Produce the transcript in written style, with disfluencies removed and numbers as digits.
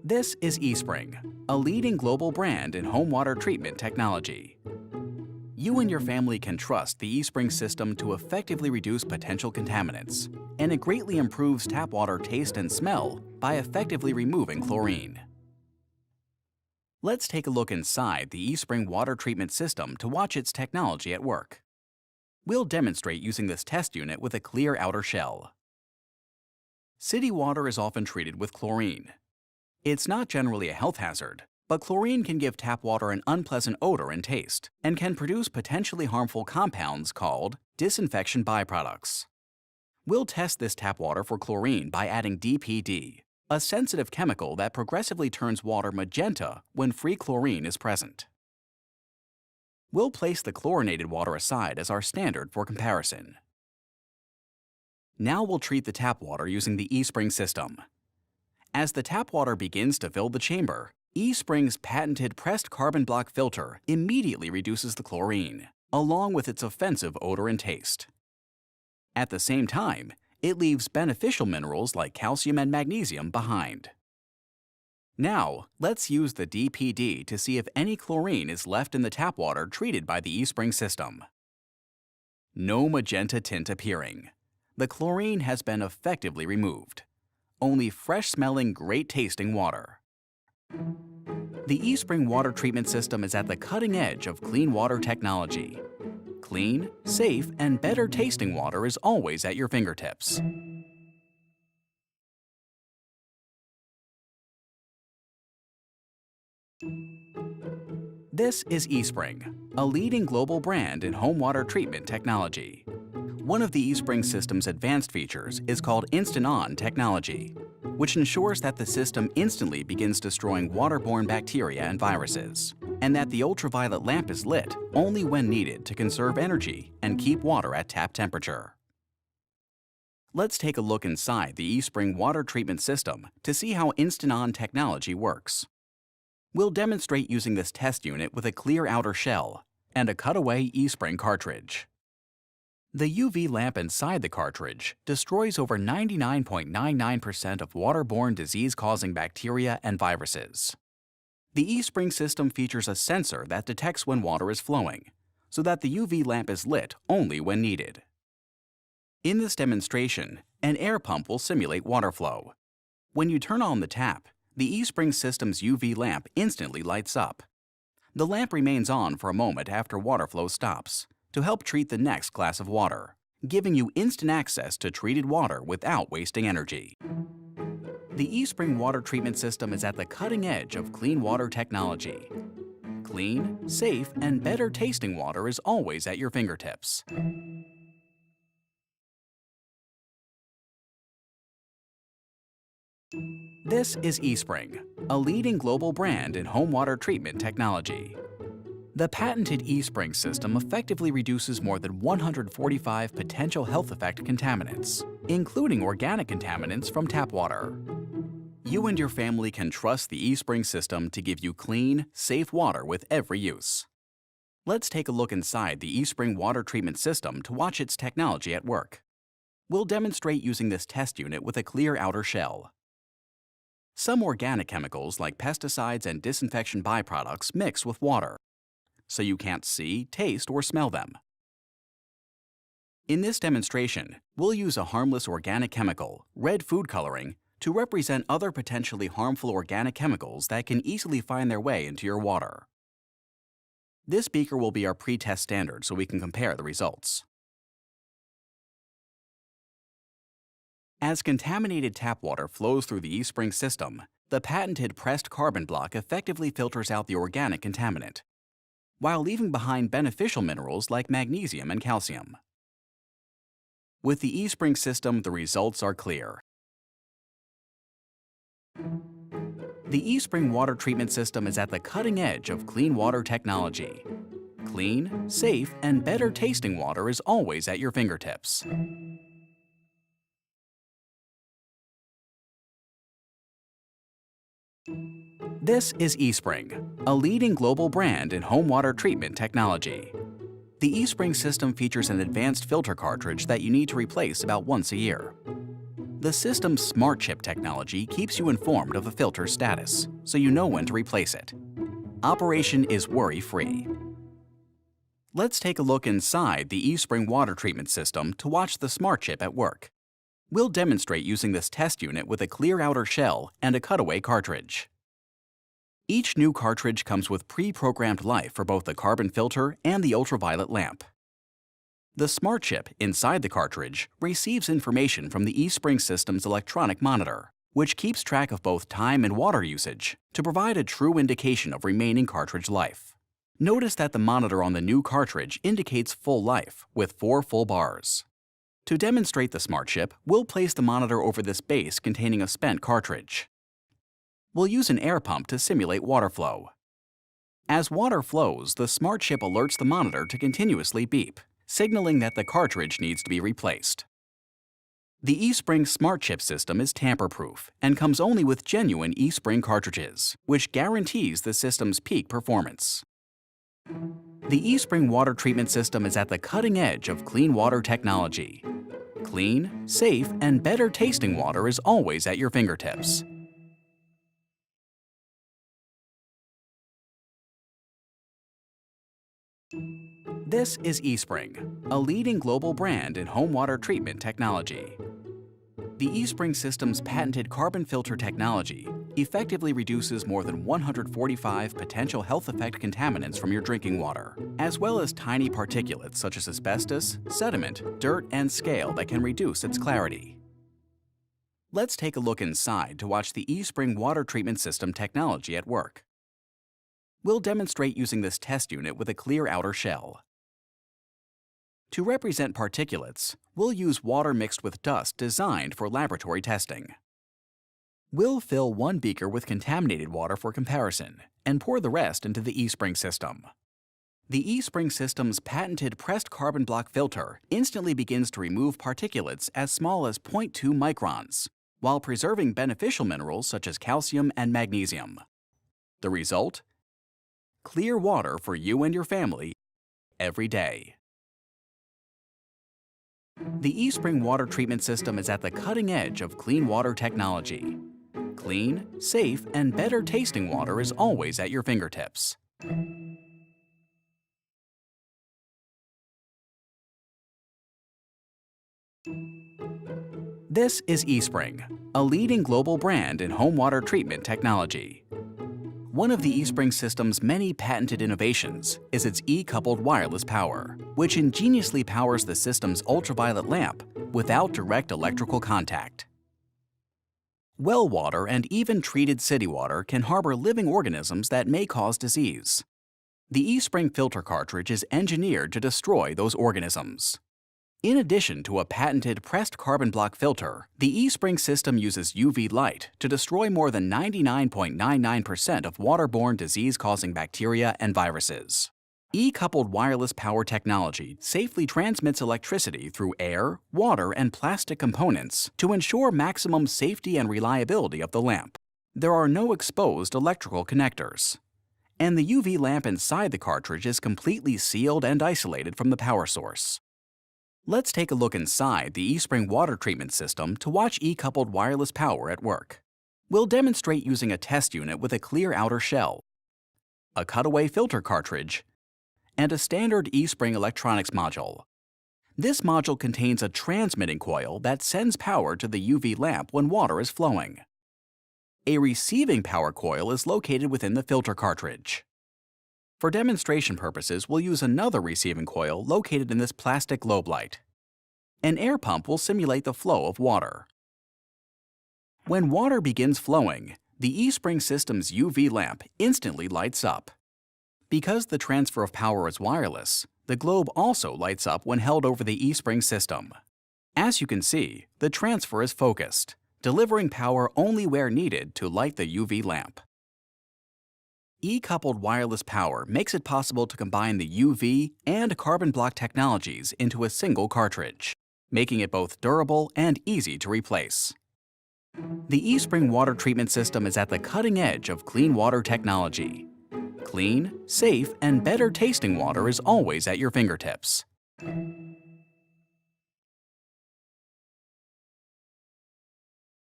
This is eSpring, a leading global brand in home water treatment technology. You and your family can trust the eSpring system to effectively reduce potential contaminants, and it greatly improves tap water taste and smell by effectively removing chlorine. Let's take a look inside the eSpring water treatment system to watch its technology at work. We'll demonstrate using this test unit with a clear outer shell. City water is often treated with chlorine. It's not generally a health hazard, but chlorine can give tap water an unpleasant odor and taste, and can produce potentially harmful compounds called disinfection byproducts. We'll test this tap water for chlorine by adding DPD, a sensitive chemical that progressively turns water magenta when free chlorine is present. We'll place the chlorinated water aside as our standard for comparison. Now we'll treat the tap water using the eSpring system. As the tap water begins to fill the chamber, eSpring's patented pressed carbon block filter immediately reduces the chlorine, along with its offensive odor and taste. At the same time, it leaves beneficial minerals like calcium and magnesium behind. Now, let's use the DPD to see if any chlorine is left in the tap water treated by the eSpring system. No magenta tint appearing. The chlorine has been effectively removed. Only fresh-smelling, great-tasting water. The eSpring water treatment system is at the cutting edge of clean water technology. Clean, safe, and better-tasting water is always at your fingertips. This is eSpring, a leading global brand in home water treatment technology. One of the eSpring system's advanced features is called Instant On technology, which ensures that the system instantly begins destroying waterborne bacteria and viruses, and that the ultraviolet lamp is lit only when needed to conserve energy and keep water at tap temperature. Let's take a look inside the eSpring water treatment system to see how Instant On technology works. We'll demonstrate using this test unit with a clear outer shell and a cutaway eSpring cartridge. The UV lamp inside the cartridge destroys over 99.99% of waterborne disease-causing bacteria and viruses. The eSpring system features a sensor that detects when water is flowing, so that the UV lamp is lit only when needed. In this demonstration, an air pump will simulate water flow. When you turn on the tap, the eSpring system's UV lamp instantly lights up. The lamp remains on for a moment after water flow stops, to help treat the next glass of water, giving you instant access to treated water without wasting energy. The eSpring water treatment system is at the cutting edge of clean water technology. Clean, safe, and better-tasting water is always at your fingertips. This is eSpring, a leading global brand in home water treatment technology. The patented eSpring system effectively reduces more than 145 potential health effect contaminants, including organic contaminants from tap water. You and your family can trust the eSpring system to give you clean, safe water with every use. Let's take a look inside the eSpring water treatment system to watch its technology at work. We'll demonstrate using this test unit with a clear outer shell. Some organic chemicals like pesticides and disinfection byproducts mix with water, so you can't see, taste, or smell them. In this demonstration, we'll use a harmless organic chemical, red food coloring, to represent other potentially harmful organic chemicals that can easily find their way into your water. This beaker will be our pre-test standard so we can compare the results. As contaminated tap water flows through the eSpring system, the patented pressed carbon block effectively filters out the organic contaminant, while leaving behind beneficial minerals like magnesium and calcium. With the eSpring system, the results are clear. The eSpring water treatment system is at the cutting edge of clean water technology. Clean, safe, and better-tasting water is always at your fingertips. This is eSpring, a leading global brand in home water treatment technology. The eSpring system features an advanced filter cartridge that you need to replace about once a year. The system's smart chip technology keeps you informed of the filter's status, so you know when to replace it. Operation is worry-free. Let's take a look inside the eSpring water treatment system to watch the smart chip at work. We'll demonstrate using this test unit with a clear outer shell and a cutaway cartridge. Each new cartridge comes with pre-programmed life for both the carbon filter and the ultraviolet lamp. The smart chip inside the cartridge receives information from the eSpring system's electronic monitor, which keeps track of both time and water usage to provide a true indication of remaining cartridge life. Notice that the monitor on the new cartridge indicates full life with 4 full bars. To demonstrate the smart chip, we'll place the monitor over this base containing a spent cartridge. We'll use an air pump to simulate water flow. As water flows, the smart chip alerts the monitor to continuously beep, signaling that the cartridge needs to be replaced. The eSpring smart chip system is tamper-proof and comes only with genuine eSpring cartridges, which guarantees the system's peak performance. The eSpring water treatment system is at the cutting edge of clean water technology. Clean, safe, and better tasting water is always at your fingertips. This is eSpring, a leading global brand in home water treatment technology. The eSpring system's patented carbon filter technology effectively reduces more than 145 potential health effect contaminants from your drinking water, as well as tiny particulates such as asbestos, sediment, dirt, and scale that can reduce its clarity. Let's take a look inside to watch the eSpring water treatment system technology at work. We'll demonstrate using this test unit with a clear outer shell. To represent particulates, we'll use water mixed with dust designed for laboratory testing. We'll fill one beaker with contaminated water for comparison and pour the rest into the eSpring system. The eSpring system's patented pressed carbon block filter instantly begins to remove particulates as small as 0.2 microns, while preserving beneficial minerals such as calcium and magnesium. The result? Clear water for you and your family every day. The eSpring water treatment system is at the cutting edge of clean water technology. Clean, safe, and better tasting water is always at your fingertips. This is eSpring, a leading global brand in home water treatment technology. One of the eSpring system's many patented innovations is its E-coupled wireless power, which ingeniously powers the system's ultraviolet lamp without direct electrical contact. Well water and even treated city water can harbor living organisms that may cause disease. The eSpring filter cartridge is engineered to destroy those organisms. In addition to a patented pressed carbon block filter, the eSpring system uses UV light to destroy more than 99.99% of waterborne disease-causing bacteria and viruses. E-coupled wireless power technology safely transmits electricity through air, water, and plastic components to ensure maximum safety and reliability of the lamp. There are no exposed electrical connectors. And the UV lamp inside the cartridge is completely sealed and isolated from the power source. Let's take a look inside the eSpring water treatment system to watch E-coupled wireless power at work. We'll demonstrate using a test unit with a clear outer shell, a cutaway filter cartridge, and a standard eSpring electronics module. This module contains a transmitting coil that sends power to the UV lamp when water is flowing. A receiving power coil is located within the filter cartridge. For demonstration purposes, we'll use another receiving coil located in this plastic globe light. An air pump will simulate the flow of water. When water begins flowing, the eSpring system's UV lamp instantly lights up. Because the transfer of power is wireless, the globe also lights up when held over the eSpring system. As you can see, the transfer is focused, delivering power only where needed to light the UV lamp. E-coupled wireless power makes it possible to combine the UV and carbon block technologies into a single cartridge, making it both durable and easy to replace. The eSpring water treatment system is at the cutting edge of clean water technology. Clean, safe, and better tasting water is always at your fingertips.